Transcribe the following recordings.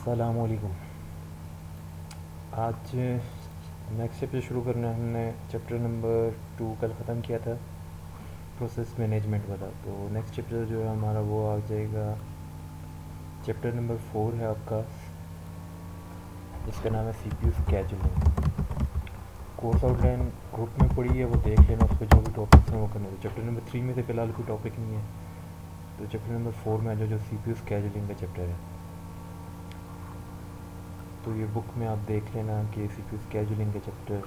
अस्सलामुअलैकुम। आज next chapter शुरू करना है। हमने चैप्टर नंबर 2 कल ख़त्म किया था, प्रोसेस मैनेजमेंट वाला। तो नेक्स्ट चैप्टर जो है हमारा वो आ जाएगा, चैप्टर नंबर 4 है आपका, जिसका नाम है CPU scheduling. Course outline group में पड़ी है, वो देख लेना, उसको जो भी टॉपिक्स हैं वो करने। तो चैप्टर नंबर 3 में से फ़िलहाल कोई टॉपिक नहीं है, तो चैप्टर नंबर 4 में आ जाओ, जो सीपीयू स्केड्यूलिंग का चैप्टर है। तो ये बुक में आप देख लेना कि सीपीयू स्केड्यूलिंग का चैप्टर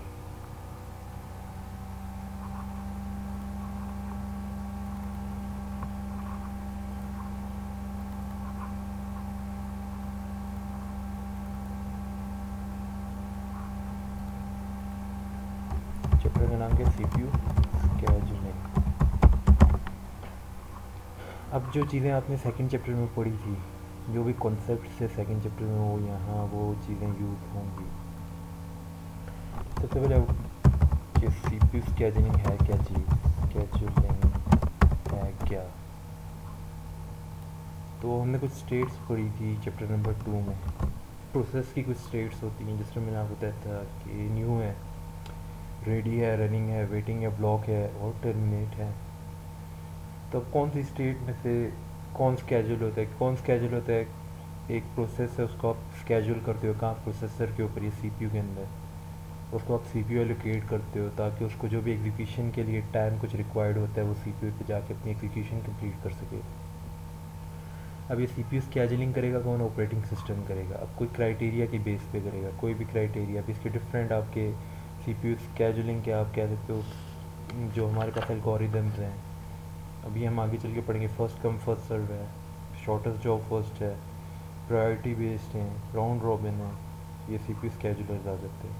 चैप्टर का नाम क्या, सीपीयू स्केड्यूलिंग। अब जो चीज़ें आपने सेकंड चैप्टर में पढ़ी थी, जो भी कॉन्सेप्ट से सेकंड चैप्टर में वो यहाँ वो चीज़ें यूज़ होंगी। सबसे पहले कि सीपीयू स्केड्यूलिंग है क्या चीज़, स्केड्यूलिंग है क्या। तो हमने कुछ स्टेट्स पढ़ी थी चैप्टर नंबर 2 में। प्रोसेस की कुछ स्टेट्स होती हैं, जिसमें मैंने आपको बताया था कि न्यू है, रेडी है, रनिंग है, वेटिंग है, ब्लॉक है और टर्मिनेट है। तो कौन सी स्टेट में से कौन स्केड्यूल होता है, कौन स्केड्यूल होता है। एक प्रोसेस है, उसको आप स्केड्यूल करते हो कहाँ, प्रोसेसर के ऊपर या सीपीयू के अंदर। उसको आप सीपीयू एलोकेट करते हो ताकि उसको जो भी एग्जीक्यूशन के लिए टाइम कुछ रिक्वायर्ड होता है वो सीपीयू पे जाके अपनी एग्जीक्यूशन कंप्लीट कर सके। अब ये सीपीयू स्केड्यूलिंग करेगा कौन, ऑपरेटिंग सिस्टम करेगा। अब कोई क्राइटेरिया की बेस पे करेगा, कोई भी क्राइटेरिया। अब इसके डिफरेंट आपके सीपीयू स्केड्यूलिंग के आप कह सकते हो, जो हमारे पास एल्गोरिदम्स हैं, अभी हम आगे चल के पढ़ेंगे। फर्स्ट कम फर्स्ट सर्व है, शॉर्टेस्ट जॉब फर्स्ट है, प्रायोरिटी बेस्ड है, राउंड रॉबिन है। ये सीपीयू स्केड्यूलर्स आ सकते हैं।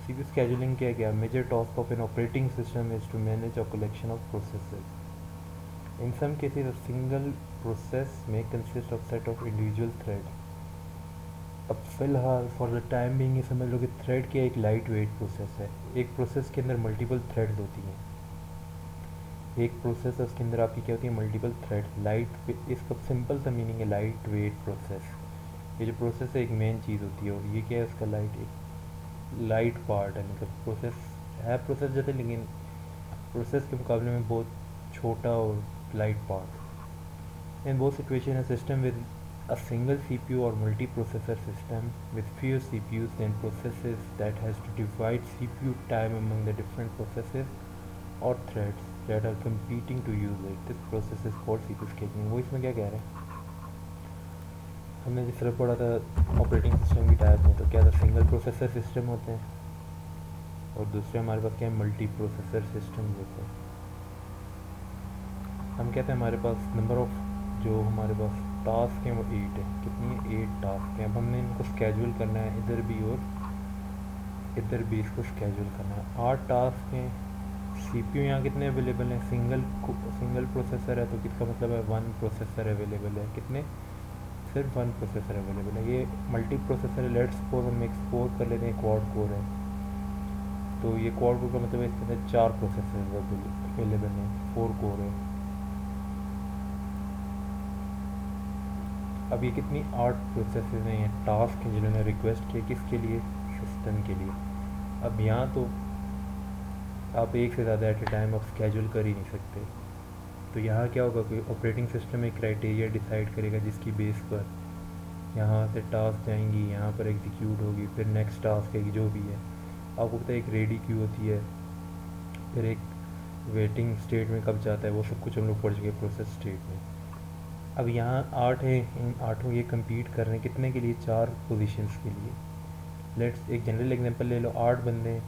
सीपीयू स्केड्यूलिंग क्या major task of an operating system is to manage a collection of processes. In some cases a single process में consist of set of individual thread. अब फिलहाल for the time being ये समझ लो कि thread क्या एक light weight process है। एक प्रोसेस के अंदर मल्टीपल थ्रेड्स होती हैं। एक प्रोसेस है, उसके अंदर आपकी क्या होती है, मल्टीपल थ्रेड। लाइट, इसका सिंपल सा मीनिंग है लाइट वेट प्रोसेस। ये जो प्रोसेस है एक मेन चीज़ होती है, और ये क्या है, उसका लाइट, एक लाइट पार्ट है। मतलब प्रोसेस है प्रोसेस जैसे, लेकिन प्रोसेस के मुकाबले में बहुत छोटा और light part. In both situation है system with a single CPU or multiprocessor system with fewer CPUs than processes that has to divide CPU time among the different processes or threads that are competing to use it. This process is called CPU scheduling। वो इसमें क्या कह रहे हैं, हमने जिस तरह पढ़ा था ऑपरेटिंग सिस्टम की टाइप में, तो क्या था, सिंगल प्रोसेसर सिस्टम होते हैं और दूसरे हमारे पास क्या है, मल्टी प्रोसेसर सिस्टम होते हैं। हम कहते हैं हमारे पास नंबर ऑफ जो हमारे पास टास्क हैं वो 8 है। कितनी है, 8 टास्क हैं। अब हमने इनको स्केड्यूल करना है, इधर भी और इधर भी इसको स्केड्यूल करना है। 8 टास्क हैं। सीपीयू यहाँ कितने अवेलेबल हैं, सिंगल प्रोसेसर है, तो किसका मतलब है 1 प्रोसेसर अवेलेबल है। कितने, सिर्फ 1 प्रोसेसर अवेलेबल है। ये मल्टी प्रोसेसर है। लेट्स सपोज हम एक्सपोज कर लेते हैं, क्वाड कोर है, तो ये क्वाड कोर का मतलब है इसके अंदर 4 प्रोसेसर अवेलेबल हैं, 4 कोर है। अब ये कितनी 8 प्रोसेसेस हैं, ये टास्क हैं जिन्होंने रिक्वेस्ट किया, किसके लिए, सिस्टम के लिए। अब यहाँ तो आप एक से ज़्यादा एट ए टाइम आप स्केड्यूल कर ही नहीं सकते। तो यहाँ क्या होगा, कोई ऑपरेटिंग सिस्टम एक क्राइटेरिया डिसाइड करेगा जिसकी बेस पर यहाँ से टास्क जाएंगी, यहाँ पर एग्जीक्यूट होगी, फिर नेक्स्ट टास्क है जो भी है। आपको पता है एक रेडी क्यू होती है, फिर एक वेटिंग स्टेट में कब जाता है, वो सब कुछ हम लोग पढ़ चुके हैं प्रोसेस स्टेट में। अब यहाँ 8 है, इन 8 ये कम्पीट कर रहे हैं कितने के लिए, 4 पोजीशंस के लिए। लेट्स एक जनरल एग्जांपल ले लो, 8 बंदे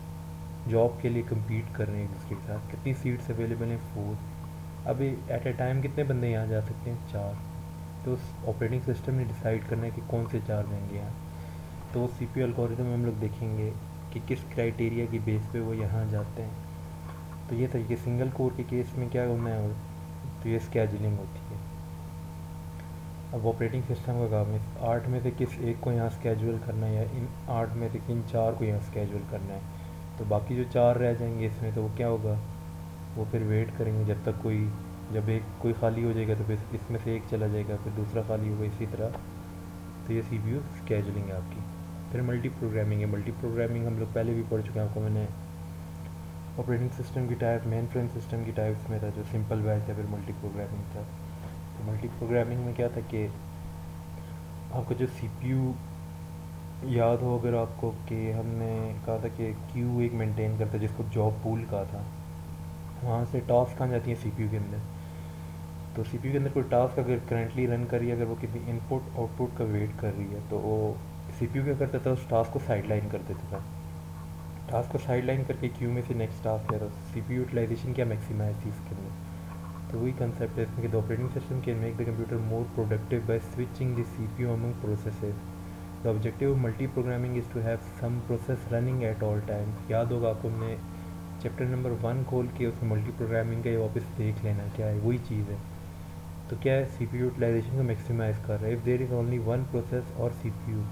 जॉब के लिए कम्पीट कर रहे हैं एक दूसरे के साथ। कितनी सीट्स अवेलेबल हैं, 4। अभी एट ए टाइम कितने बंदे यहाँ जा सकते हैं, 4। तो उस ऑपरेटिंग सिस्टम ने डिसाइड करना है कि कौन से 4 जाएंगे यहाँ। तो वो सी पी यू एल्गोरिथम में हम लोग देखेंगे कि किस क्राइटेरिया की बेस पे वो यहाँ जाते हैं। तो ये तरीके सिंगल कोर के केस में क्या होना है, तो ये स्केड्यूलिंग होती है। अब ऑपरेटिंग सिस्टम का काम है 8 में से किस एक को यहाँ स्केड्यूल करना है, या इन 8 में से किन 4 को यहाँ स्केड्यूल करना है। तो बाकी जो 4 रह जाएंगे इसमें, तो वो क्या होगा, वो फिर वेट करेंगे जब तक जब एक कोई खाली हो जाएगा तो फिर इसमें से एक चला जाएगा, फिर दूसरा खाली होगा, इसी तरह तो ये CPU स्केजुलिंग है आपकी। फिर मल्टी प्रोग्रामिंग है। मल्टी प्रोग्रामिंग हम लोग पहले भी पढ़ चुके हैं, आपको मैंने ऑपरेटिंग सिस्टम की टाइप, मेन फ्रेम सिस्टम की टाइप्स में था, जो सिंपल बैच है, फिर मल्टी प्रोग्रामिंग था। तो मल्टी प्रोग्रामिंग में क्या था कि आपका जो CPU याद हो अगर आपको, कि हमने कहा था कि क्यू एक मेंटेन करता है जिसको जॉब पूल कहा था, वहाँ से टास्क आ जाती है CPU के अंदर। तो CPU के अंदर कोई टास्क अगर करंटली रन कर रही है, अगर वो किसी इनपुट आउटपुट का वेट कर रही है, तो वो CPU क्या करता था, उस टास्क को साइडलाइन कर देता था। टास्क को साइडलाइन करके क्यू में से नेक्स्ट टास्क है, तो CPU यूटिलाइजेशन क्या मैक्सिमाइज थी इसके अंदर। तो वही कंसेप्ट है इसमें कि the operating system can make the computer more productive by switching the CPU among processes. The objective of multi programming is to have some process running at all times. याद होगा आपको, हमने चैप्टर नंबर 1 खोल के उसमें multi programming का ये वापस देख लेना क्या है, वही चीज़ है। तो क्या है, CPU यूटिलाइजेशन को मैक्सिमाइज़ कर रहा है। If there is only one process और CPU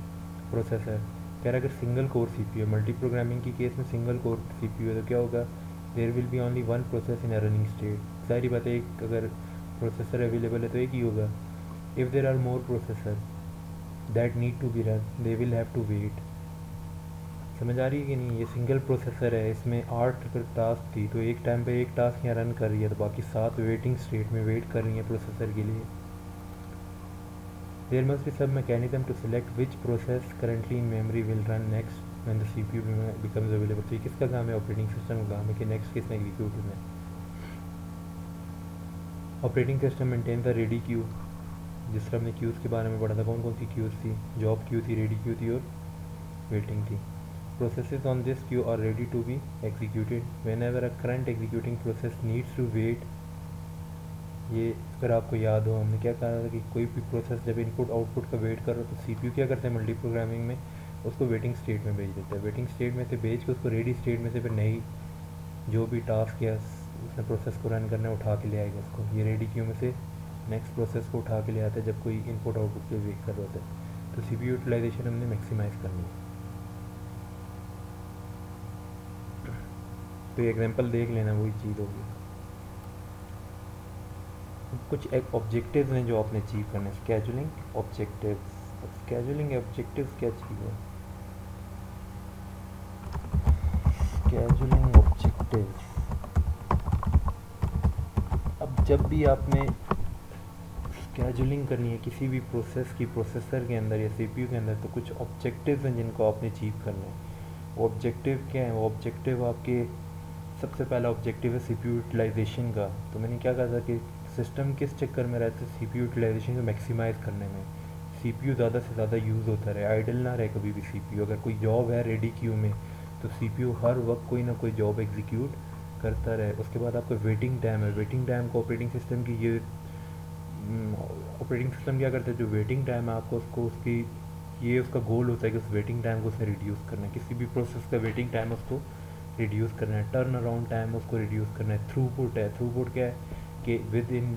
प्रोसेसर, कह रहा है अगर सिंगल कोर CPU है, मल्टी प्रोग्रामिंग की केस में सिंगल कोर CPU है, तो क्या होगा, there will be only one process in a running state. सारी बात है, एक अगर प्रोसेसर अवेलेबल है तो एक ही होगा। If there are more processor that need to be run, they will have to wait. समझ आ रही है कि नहीं, ये सिंगल प्रोसेसर है, इसमें 8 टास्क थी, तो एक टाइम पे एक टास्क यहाँ रन कर रही है, तो बाकी 7 वेटिंग स्टेट में वेट कर रही है प्रोसेसर के लिए। There must be some mechanism to select which process currently in memory will run next when the CPU becomes available. तो ये किसका काम है, ऑपरेटिंग सिस्टम का काम है कि नेक्स्ट किसने एग्जीक्यूट होना है। Operating system maintain the ready queue, जिस तरह हमने क्यूज़ के बारे में पढ़ा था, कौन कौन सी क्यूज़ थी, जॉब क्यू थी, रेडी क्यू थी और वेटिंग थी। Processes on this queue are ready to be executed whenever a current executing process needs to wait। ये अगर आपको याद हो, हमने क्या कहा था कि कोई भी प्रोसेस जब इनपुट आउटपुट का वेट कर रहा हो तो CPU क्या करते हैं मल्टी प्रोग्रामिंग में, उसको वेटिंग स्टेट में भेज देता है। वेटिंग स्टेट में से भेज के उसको रेडी स्टेट में से फिर नई जो भी टास्क या उसने प्रोसेस को रन करना है उठा के ले आएगा उसको। ये रेडी क्यू में से नेक्स्ट प्रोसेस को उठा के ले आता है जब कोई इनपुट आउटपुट पे वेट कर रहा होता है। तो CPU यूटिलाइजेशन हमने मैक्सिमाइज़ करनी है। तो ये एग्जांपल देख लेना, वही चीज़ होगी। कुछ एक ऑब्जेक्टिव्स हैं जो आपने अचीव करने, स्केजुलिंग ऑब्जेक्टिव्स। स्केजुलिंग ऑब्जेक्टिव्स क्या चीज़ है, स्केजुलिंग ऑब्जेक्टिव्स। अब जब भी आपने स्केजुलिंग करनी है किसी भी प्रोसेस की, प्रोसेसर के अंदर या CPU के अंदर, तो कुछ ऑब्जेक्टिव्स हैं जिनको आपने अचीव करना है। वो ऑब्जेक्टिव क्या है, वो ऑब्जेक्टिव आपके, सबसे पहला ऑब्जेक्टिव है CPU यूटिलाइजेशन का। तो मैंने क्या कहा था कि सिस्टम किस चक्कर में रहता है, CPU यूटिलाइजेशन को मैक्सिमाइज़ करने में। CPU ज़्यादा से ज़्यादा यूज़ होता रहे, आइडल ना रहे कभी भी CPU। अगर कोई जॉब है रेडी क्यू में, तो CPU हर वक्त कोई ना कोई जॉब एग्जीक्यूट करता रहे। उसके बाद आपका वेटिंग टाइम है, वेटिंग टाइम को ऑपरेटिंग सिस्टम की ये ऑपरेटिंग सिस्टम क्या करता है, जो वेटिंग टाइम है आपको उसको उसकी, ये उसका गोल होता है कि उस वेटिंग टाइम को उसने रिड्यूस करना है। किसी भी प्रोसेस का वेटिंग टाइम उसको रिड्यूस करना है। टर्न अराउंड टाइम उसको रिड्यूस करना है। थ्रूपुट है, थ्रूपुट क्या है कि विद इन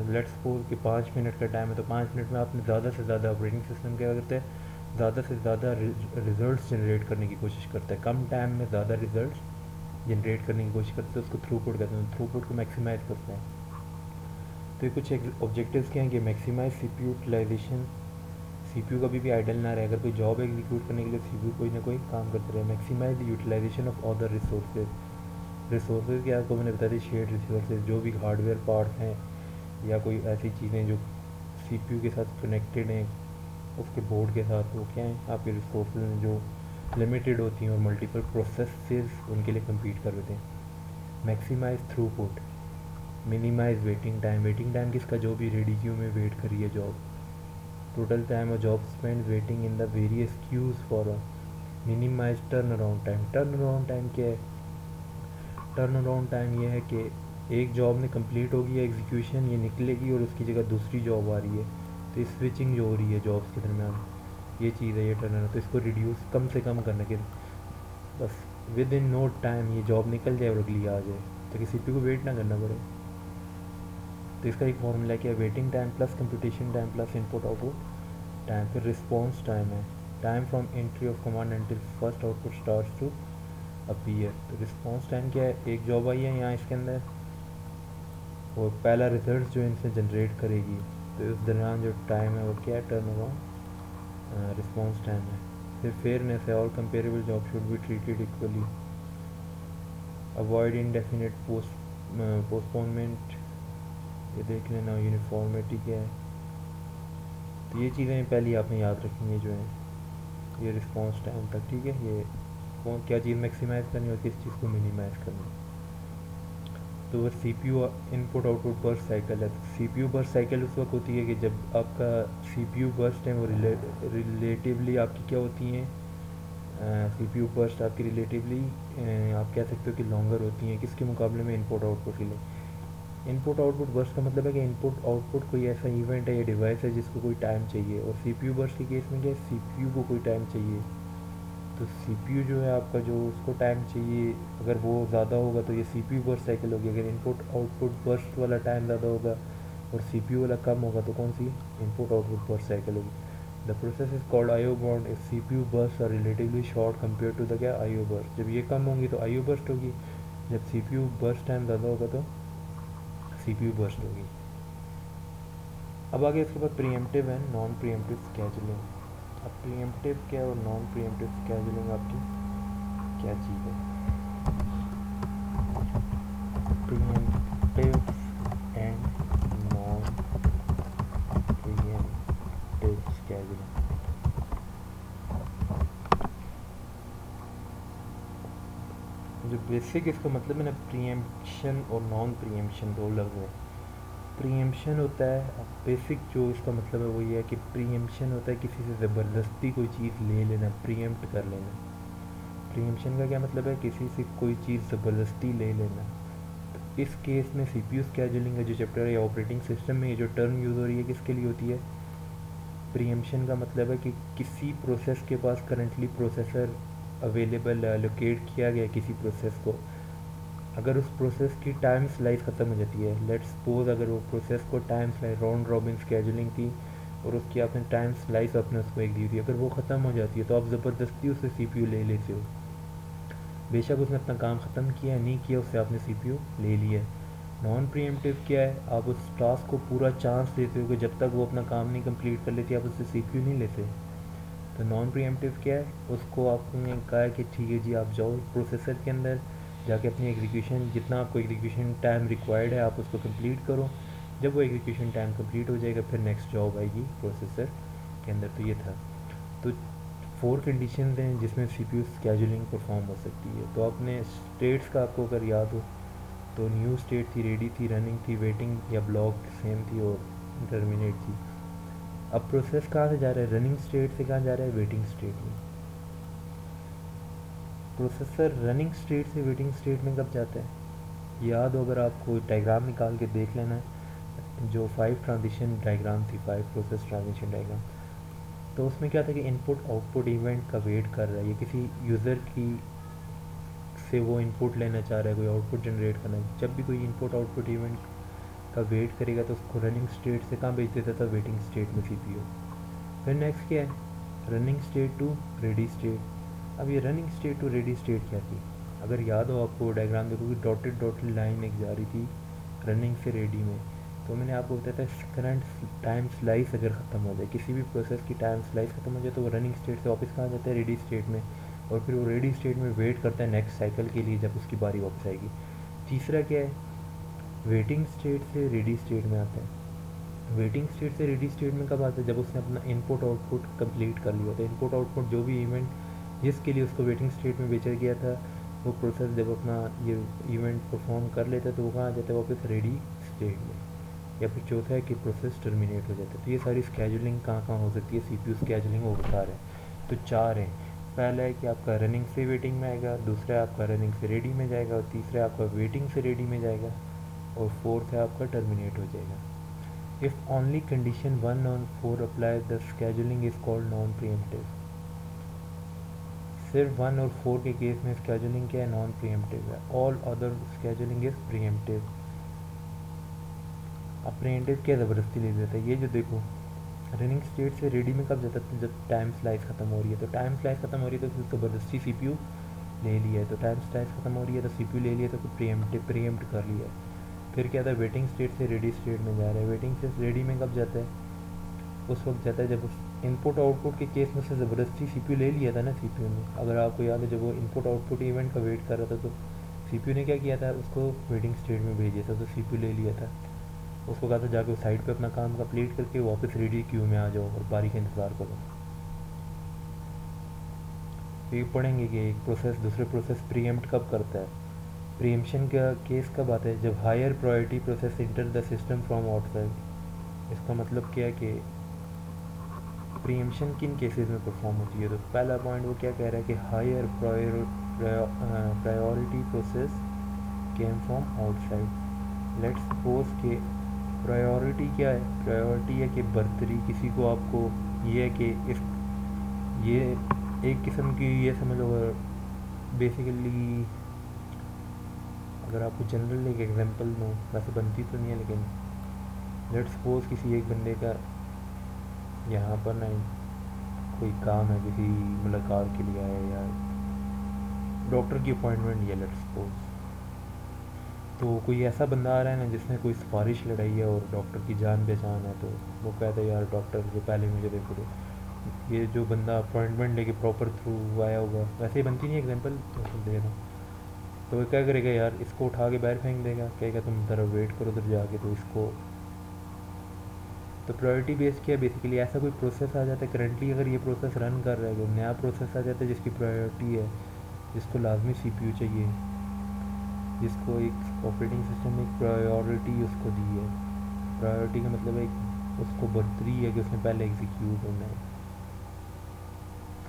लेट्स सपोज कि 5 मिनट का टाइम है, तो 5 मिनट में आपने ज़्यादा से ज़्यादा, ऑपरेटिंग सिस्टम क्या करता है, ज़्यादा से ज़्यादा रिजल्ट्स जनरेट करने की कोशिश करता है। कम टाइम में ज़्यादा रिजल्ट्स जनरेट करने की कोशिश करते हैं, उसको थ्रूपुट कहते हैं। थ्रूपुट को मैक्सिमाइज़ करते हैं। तो ये कुछ ऑब्जेक्टिव्स क्या हैं कि मैक्सिमाइज CPU यूटिलाइजेशन, CPU कभी भी आइडल ना रहे। अगर कोई जॉब एग्जीक्यूट करने के लिए CPU कोई ना कोई काम करते रहे। Maximize the utilization of other resources. Resources क्या, आपको मैंने बता दी, शेयर्ड रिसोर्सेज, जो भी हार्डवेयर पार्ट्स हैं या कोई ऐसी चीज़ें जो CPU के साथ कनेक्टेड हैं, उसके बोर्ड के साथ, वो क्या हैं आपके रिसोर्सेज हैं जो लिमिटेड होती हैं और मल्टीपल प्रोसेसेस उनके लिए कम्पीट कर रहे हैं। Maximize throughput, minimize waiting time. Waiting time किसका, जो भी रेडी क्यू में वेट करी है job. Total time of job spend waiting in the various queues for a. Minimize turn around time. Turn around time क्या है, टर्न अराउंड टाइम ये है कि एक जॉब ने कंप्लीट होगी या एग्जीक्यूशन, ये निकलेगी और उसकी जगह दूसरी जॉब आ रही है, तो ये स्विचिंग जो हो रही है जॉब्स के दरमियान, ये चीज़ है ये टर्न अराउंड। तो इसको रिड्यूस कम से कम करने के, बस विद इन नो टाइम ये जॉब निकल जाए और अगली आ जाए, ताकि CPU को वेट ना करना पड़े। तो इसका एक फॉर्मूला क्या है, waiting time plus computation time plus input output time. फिर रिस्पॉन्स टाइम है, time from entry of command until first output starts to appear. तो रिस्पॉन्स टाइम क्या है, एक जॉब आई है यहाँ इसके अंदर और पहला रिजल्ट जो इनसे जनरेट करेगी, तो इस दौरान जो टाइम है वो क्या है, टर्न अराउंड रिस्पॉन्स टाइम है। फिर फेयरनेस है, all comparable job should be treated equally. Avoid indefinite postponement, ये देख लेना। यूनिफॉर्मिटी क्या है, तो ये चीज़ें पहले आपने याद रखनी है जो है। ये रिस्पॉन्स टाइम तक, ठीक है। ये कौन क्या चीज़ मैक्सिमाइज़ करनी और किस चीज़ को मिनिमाइज़ करनी। तो वो C P U input output burst cycle है। तो C P U burst cycle उस वक्त होती है कि जब आपका सी पी यू बर्स्ट है वो रिलेटिवली आपकी क्या होती हैं, सी पी यू बर्स्ट आपकी रिलेटिवली आप कह सकते हो कि लॉन्गर होती हैं किसके मुकाबले में, इनपुट आउटपुट के लिए। इनपुट आउटपुट बर्स्ट का मतलब है कि इनपुट आउटपुट कोई ऐसा इवेंट है या डिवाइस है जिसको कोई टाइम चाहिए, और सी पी यू बर्स्ट के केस में क्या है, सी पी यू को कोई टाइम चाहिए। तो सी पी यू जो है आपका, जो उसको टाइम चाहिए, अगर वो ज़्यादा होगा तो ये C P U burst cycle होगी। अगर इनपुट आउटपुट बर्स्ट वाला टाइम ज़्यादा होगा और सी पी यू वाला कम होगा तो कौन सी, इनपुट आउटपुट बर्स्ट साइकिल होगी। The process is called I O bound if C P U burst are relatively short compare to the क्या, आई ओ बर्स्ट। जब ये कम होंगी तो आई ओ बर्स्ट होगी, जब C P U burst time ज़्यादा होगा तो सी पी यू बर्स्ट होगी। अब आगे इसके बाद प्रीएम्प्टिव है, नॉन प्रीएम्प्टिव स्केजुलिंग। अब प्रीएम्प्टिव क्या है और नॉन प्रीएम्प्टिव स्केजुलिंग आपकी क्या चीज़ है। Pre-emptive and non pre-emptive scheduling. जो बेसिक इसका मतलब है ना, प्रीएम्पशन और नॉन प्रीएम्पशन दो लफ्ज़ हैं। प्रीएम्पशन होता है, बेसिक जो इसका मतलब है वो ये है कि प्रीएम्पशन होता है किसी से ज़बरदस्ती कोई चीज़ ले लेना, प्रीएम्प्ट कर लेना। प्रीएम्पशन का क्या मतलब है, किसी से कोई चीज़ ज़बरदस्ती ले लेना। तो इस केस में सीपीयू स्केड्यूलिंग का जो चैप्टर है, ऑपरेटिंग सिस्टम में ये जो टर्म यूज़ हो रही है किसके लिए होती है, प्रीएम्पशन का मतलब है कि किसी प्रोसेस के पास करंटली प्रोसेसर अवेलेबल एलोकेट किया गया किसी प्रोसेस को, अगर उस प्रोसेस की टाइम स्लाइस ख़त्म हो जाती है, लेट्स सपोज अगर वो प्रोसेस को time slice round robin scheduling थी और उसकी आपने टाइम स्लाइस अपने उसको एक दी थी, अगर वो ख़त्म हो जाती है तो आप ज़बरदस्ती उससे सीपीयू ले लेते हो। बेशक उसने अपना काम ख़त्म किया नहीं किया, उससे आपने सीपीयू ले लिया है। नॉन प्रीएम्प्टिव क्या है, आप उस टास्क को पूरा चांस देते हो कि जब तक वो अपना काम नहीं कंप्लीट कर लेती आप उससे सीपीयू नहीं लेते। तो नॉन प्रीएम्प्टिव क्या है, उसको आपने कहा है कि ठीक है जी आप जाओ प्रोसेसर के अंदर जाके अपनी एग्जीक्यूशन, जितना आपको एग्जीक्यूशन टाइम रिक्वायर्ड है आप उसको कंप्लीट करो। जब वो एग्जीक्यूशन टाइम कंप्लीट हो जाएगा फिर नेक्स्ट जॉब आएगी प्रोसेसर के अंदर। तो ये था। तो 4 कंडीशंस हैं जिसमें सीपीयू स्केजुलिंग परफॉर्म हो सकती है। तो आपने स्टेट्स का आपको अगर याद हो तो न्यू स्टेट थी, रेडी थी, रनिंग थी, वेटिंग या ब्लॉक सेम थी और टर्मिनेट थी। अब प्रोसेस कहाँ से जा रहा है, रनिंग स्टेट से कहाँ जा रहा है, वेटिंग स्टेट में। प्रोसेसर रनिंग स्टेट से वेटिंग स्टेट में कब जाता है, याद हो अगर आपको डायग्राम निकाल के देख लेना है, जो 5 ट्रांजिशन डायग्राम थी, 5 प्रोसेस ट्रांजिशन डायग्राम। तो उसमें क्या था कि इनपुट आउटपुट इवेंट का वेट कर रहा है, ये किसी यूज़र की से वो इनपुट लेना चाह रहा है, कोई आउटपुट जनरेट करना है। जब भी कोई इनपुट आउटपुट इवेंट का वेट करेगा तो उसको रनिंग स्टेट से कहाँ भेज देता था, वेटिंग स्टेट में सीपीयू। फिर नेक्स्ट क्या है, running state to ready state. अब ये running state to ready state क्या थी, अगर याद हो आपको डायग्राम देखोगे डॉटेड डॉटेड लाइन एक जा रही थी रनिंग से रेडी में। तो मैंने आपको बताया था करंट टाइम स्लाइस अगर ख़त्म हो जाए, किसी भी प्रोसेस की टाइम स्लाइस ख़त्म हो जाए तो वो रनिंग स्टेट से वापस कहाँ जाता है, रेडी स्टेट में। और फिर वो रेडी स्टेट में वेट करता है नेक्स्ट साइकिल के लिए जब उसकी बारी वापस आएगी। तीसरा क्या है, वेटिंग स्टेट से रेडी स्टेट में आता है। वेटिंग स्टेट से रेडी स्टेट में कब आता है, जब उसने अपना इनपुट आउटपुट कंप्लीट कर लिया था। इनपुट आउटपुट जो भी इवेंट जिसके लिए उसको वेटिंग स्टेट में भेजा गया था, वो प्रोसेस जब अपना ये इवेंट परफॉर्म कर लेता है तो वो कहाँ आ जाता है, वापस रेडी स्टेट में। या फिर चौथा है कि प्रोसेस टर्मिनेट हो जाता है। तो ये सारी स्केजुलिंग कहाँ कहाँ हो सकती है, सीपीयू स्केजुलिंग वो बता रहे हैं। तो 4 हैं, पहला है कि आपका रनिंग से वेटिंग में आएगा, दूसरा है आपका रनिंग से रेडी में जाएगा, और तीसरा है आपका वेटिंग से रेडी में जाएगा, और फोर्थ है आपका टर्मिनेट हो जाएगा। इफ़ ओनली कंडीशन 1 और 4 apply the scheduling is called non pre-emptive. सिर्फ 1 और 4 के केस में स्केजुलिंग क्या है, नॉन प्रीएम्प्टिव है। All other scheduling is pre-emptive. अब प्रीएम्प्टिव क्या ज़बरदस्ती ले देता है, ये जो देखो रनिंग स्टेट से रेडी में कब जाता है, जब टाइम स्लाइस ख़त्म हो रही है। तो टाइम स्लाइस ख़त्म हो रही है तो ज़बरदस्ती सीपीयू ले लिया है। तो टाइम स्लाइस ख़त्म हो रही है तो सीपीयू ले लिया, तो प्रीएम्प्ट कर लिया है। फिर क्या था, वेटिंग स्टेट से रेडी स्टेट में जा रहा है। वेटिंग से रेडी में कब जाता है, उस वक्त जाता है जब उस इनपुट आउटपुट के केस में से ज़बरदस्ती सीपीयू ले लिया था ना सीपीयू ने। अगर आपको याद है जब वो इनपुट आउटपुट इवेंट का वेट कर रहा था तो सीपीयू ने क्या किया था, उसको वेटिंग स्टेट में भेज दिया था, तो सीपीयू ले लिया था। उसको कहा था जाके साइड पे अपना काम कंप्लीट करके वापस रेडी क्यू में आ जाओ और बारी का इंतज़ार करो। तो ये पढ़ेंगे कि एक प्रोसेस दूसरे प्रोसेस प्रीएम्प्ट कब करता है। प्रीएम्पशन का केस कब आता है, जब higher priority process enter the system from outside. इसका मतलब क्या है कि प्रीएम्पशन किन केसेस में परफॉर्म होती है। तो पहला पॉइंट वो क्या कह रहा है कि higher priority process came from outside. Let's suppose के प्रायोरिटी क्या है, प्रायोरिटी है कि बर्तरी किसी को आपको ये है कि इस ये एक किस्म की ये समझ लो बेसिकली। अगर आपको जनरल एक एग्जांपल दूँ, वैसे बनती तो नहीं है लेकिन लेट्स सपोज किसी एक बंदे का यहाँ पर ना कोई काम है, किसी मुलाकात के लिए आया या डॉक्टर की अपॉइंटमेंट लिया लेट्स सपोज। तो कोई ऐसा बंदा आ रहा है ना जिसने कोई सिफारिश लड़ाई है और डॉक्टर की जान पहचान है, तो वो कहता है यार डॉक्टर जो पहले मुझे देखो तो ये जो बंदा अपॉइंटमेंट लेके प्रॉपर थ्रू आया होगा, वैसे ही बनती नहीं एग्जांपल दे रहा हूँ। तो वो क्या करेगा यार, इसको उठा के बाहर फेंक देगा, कहेगा तुम ज़रा वेट करो उधर जाके। तो इसको तो प्रायोरिटी बेस्ड क्या है, बेसिकली ऐसा कोई प्रोसेस आ जाता है करंटली अगर ये प्रोसेस रन कर रहा है, कोई नया प्रोसेस आ जाता है जिसकी प्रायोरिटी है, जिसको लाजमी सीपीयू चाहिए, जिसको एक ऑपरेटिंग सिस्टम ने एक प्रायोरिटी उसको दी है। प्रायोरिटी का मतलब है उसको बर्तरी है कि उसने पहले एग्जीक्यूट होना है।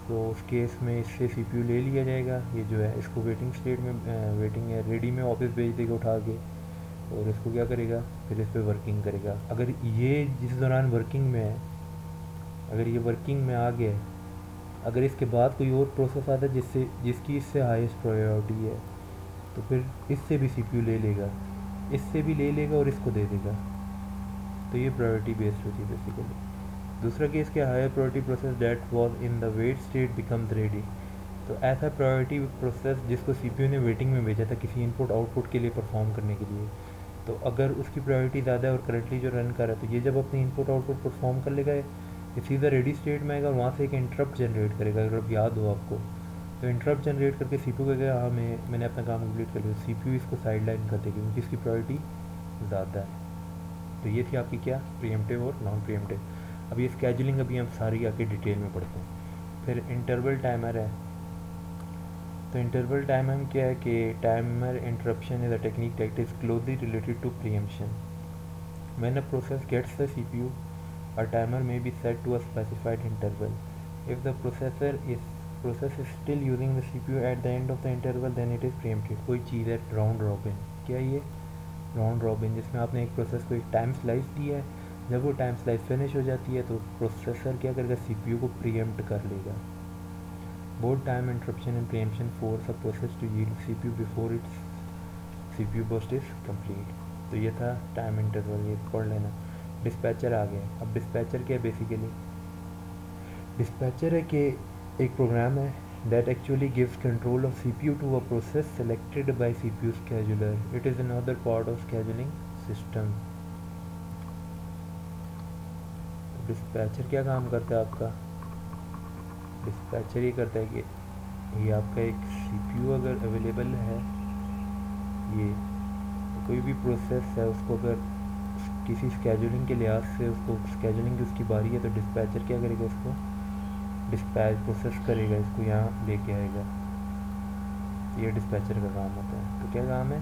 तो उस केस में इससे सीपीयू ले लिया जाएगा, ये जो है इसको वेटिंग स्टेट में वेटिंग है रेडी में वापस भेज देगा उठा के, और इसको क्या करेगा फिर इस पर वर्किंग करेगा। अगर ये जिस दौरान वर्किंग में है, अगर ये वर्किंग में आ गया, अगर इसके बाद कोई और प्रोसेस आता है जिसकी इससे हाईएस्ट प्रायोरिटी है, तो फिर इससे भी सीपीयू ले लेगा, इससे भी ले लेगा और इसको दे देगा। तो ये प्रायोरिटी बेस्ड होती है बेसिकली। दूसरा केस क्या, higher priority process that was in the wait state becomes ready. तो ऐसा प्रायोरिटी प्रोसेस जिसको सीपीयू ने वेटिंग में भेजा था किसी इनपुट आउटपुट के लिए परफॉर्म करने के लिए, तो अगर उसकी प्रायोरिटी ज़्यादा है और करंटली जो रन कर रहा है, तो ये जब अपनी इनपुट आउटपुट परफॉर्म कर लेगा ये सीधा रेडी स्टेट में आएगा और वहाँ से एक इंटरप्ट जनरेट करेगा। अगर अब याद हो आपको, तो इंटरप्ट जनरेट करके सीपीयू को कहेगा हाँ मैंने अपना काम कंप्लीट कर लिया, सीपीयू इसको साइड लाइन कर देगी क्योंकि इसकी प्रायोरिटी ज़्यादा है। तो ये थी आपकी क्या, प्रीएम्प्टिव और नॉन प्रीएम्प्टिव। अब ये स्केजुलिंग अभी हम सारी आके डिटेल में पढ़ते हैं। फिर इंटरवल टाइमर है। तो इंटरवल टाइमर क्या है कि timer interruption is a technique that is closely related to preemption. When a process gets the CPU, a timer may be set to a specified interval. If the process is still using the CPU at the end of the interval, then it is preempted. कोई चीज़ है round robin, क्या ये round robin, जिसमें आपने एक process को एक time slice दिया है, जब वो टाइम स्लाइस फिनिश हो जाती है तो प्रोसेसर क्या करेगा, सीपीयू को प्रीएम्प्ट कर लेगा। Both time interruption and preemption force a process to yield CPU before its CPU burst is complete. तो ये था टाइम इंटरवल, ये पढ़ लेना। डिस्पैचर आ गया। अब डिस्पैचर क्या है, बेसिकली डिस्पैचर है कि एक प्रोग्राम है that actually gives control of CPU to a process selected by CPU scheduler. It is another part of scheduling system. Dispatcher क्या काम करता है आपका, डिस्पैचर ये करता है कि ये आपका एक CPU अगर अवेलेबल है, ये तो कोई भी प्रोसेस है उसको अगर किसी स्केजुलिंग के लिहाज से उसको स्केजुलिंग की उसकी बारी है, तो डिस्पैचर क्या करेगा, इसको डिस्पैच प्रोसेस करेगा, इसको यहाँ लेके आएगा। ये डिस्पैचर का काम होता है। तो क्या काम है,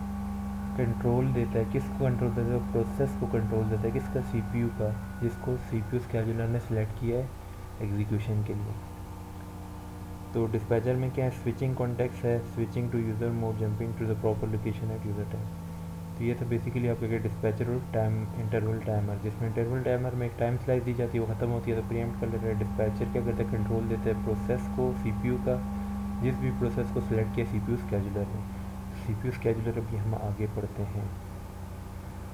कंट्रोल देता है, किसको कंट्रोल देता है, प्रोसेस को कंट्रोल देता है, किसका, सीपीयू का, जिसको सीपीयू स्केजुलर ने सेलेक्ट किया है एग्जीक्यूशन के लिए। तो डिस्पैचर में क्या है, स्विचिंग कॉन्टेक्स्ट है, switching to user mode, jumping to the proper location at user time. तो ये था बेसिकली आपके डिस्पैचर और टाइम इंटरवल टाइमर, जिसमें इंटरवल टाइमर में एक टाइम स्लाइस दी जाती है, वो ख़त्म होती है तो प्रीएम्प्ट कर लेता है। डिस्पैचर क्या करता है, कंट्रोल देता है प्रोसेस को, सीपीयू का, जिस भी प्रोसेस को सिलेक्ट किया सीपीयू स्केजुलर ने। सीपीयू स्केजुलर अभी हम आगे पढ़ते हैं।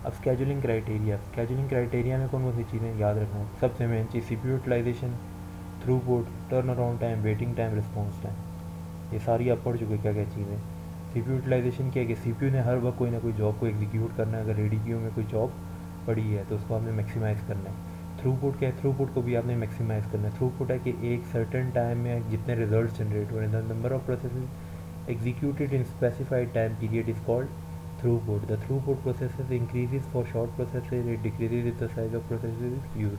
अब स्केजुलिंग क्राइटेरिया, स्केजुलिंग क्राइटेरिया में कौन कौन सी चीज़ें याद रखना है, सबसे मेन चीज़ CPU utilization, throughput, turn around time, waiting time, response time. ये सारी आप पढ़ चुके क्या क्या चीज़ें। सीपीयू यूटिलाइजेशन क्या है कि सीपीयू ने हर वक्त कोई ना कोई जॉब को एग्जीक्यूट करना है। अगर रेडी क्यू में कोई जॉब पड़ी है तो उसको आपने मैक्सिमाइज़ करना है। थ्रूपुट क्या है, थ्रूपुट को भी आपने मैक्सिमाइज़ करना है। थ्रूपुट है कि एक सर्टेन टाइम में जितने रिजल्ट जनरेट हो रहे हैं, the number of processes executed in specified time period is called throughput. The throughput processes increases for short processes, it decreases if the size of processes use.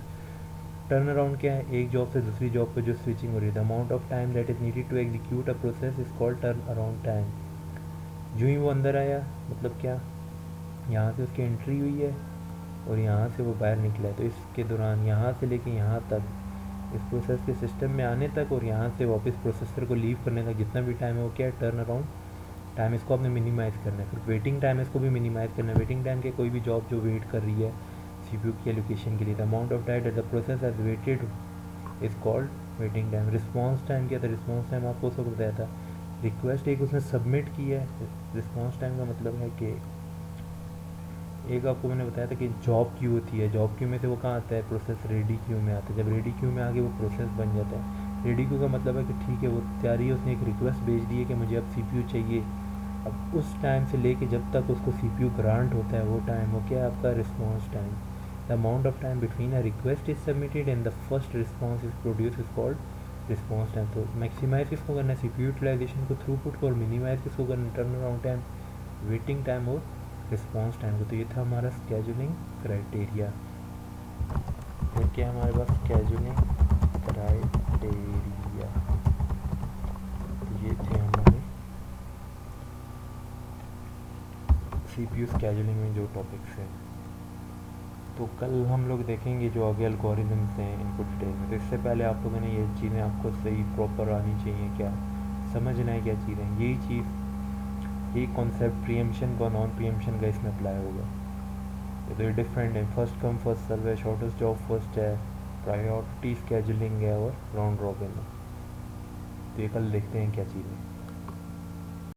Turn around क्या है, एक job से दूसरी job पर जो switching हो रही है, the amount of time that is needed to execute a process is called turn around time. जो ही वो अंदर आया, मतलब क्या, यहाँ से उसकी एंट्री हुई है और यहाँ से वो बाहर निकला है, तो इसके दौरान यहाँ से लेके यहाँ तक, इस प्रोसेस के सिस्टम में आने तक और यहाँ से वापस प्रोसेसर को लीव करने तक जितना भी टाइम है वो क्या है, टर्न अराउंड टाइम। इसको आपने मिनिमाइज़ करना है। फिर वेटिंग टाइम, इसको भी मिनिमाइज़ करना है। वेटिंग टाइम के कोई भी जॉब जो वेट कर रही है सीपीयू की एलोकेशन के लिए, the amount of time that the process has waited is called waiting time. Response time क्या था, रिस्पॉन्स टाइम आपको उसको बताया था, रिक्वेस्ट एक उसने सबमिट की है। रिस्पॉन्स टाइम का मतलब है कि एक आपको मैंने बताया था कि जॉब क्यू होती है, जॉब क्यू में से वो कहाँ आता है, प्रोसेस रेडी क्यू में आता है। जब रेडी क्यू में आके वो प्रोसेस बन जाता है, रेडी क्यू का मतलब है कि ठीक है वो तैयारी है, उसने एक रिक्वेस्ट भेज दी है कि मुझे अब सीपीयू चाहिए। अब उस टाइम से लेके जब तक उसको सीपीयू ग्रांट होता है वो टाइम, वो क्या है आपका response time. The amount of time between a request is submitted and the first response is produce is called response time. तो मैक्सिमाइज किसको करना है, सीपीयू यूटिलाइजेशन को, थ्रूपुट को, और मिनिमाइज किसको करना है, turn around time, waiting time और रिस्पॉन्स टाइम को। तो ये था हमारा स्केजुलिंग क्राइटेरिया। फिर क्या हमारे पास स्केजुलिंग क्राइटेरिया, ये थे हमारे सीपीयू स्केजुलिंग में जो टॉपिक्स हैं। तो कल हम लोग देखेंगे जो आगे एल्गोरिदम्स हैं इनको डिटेल में। तो इससे पहले आप लोगों ने ये चीज़ें आपको सही प्रॉपर आनी चाहिए, क्या समझना है क्या चीज़ें, यही चीज़, यही कॉन्सेप्ट प्रीएम्पशन का, नॉन प्रीएम्पशन का इसमें अप्लाई होगा। तो ये डिफरेंट है, फर्स्ट कम फर्स्ट सर्व है, शॉर्टेस्ट जॉब फर्स्ट है, प्रायोरिटी स्केजुलिंग है और राउंड रॉबिन है। तो ये कल देखते हैं क्या चीज़ें।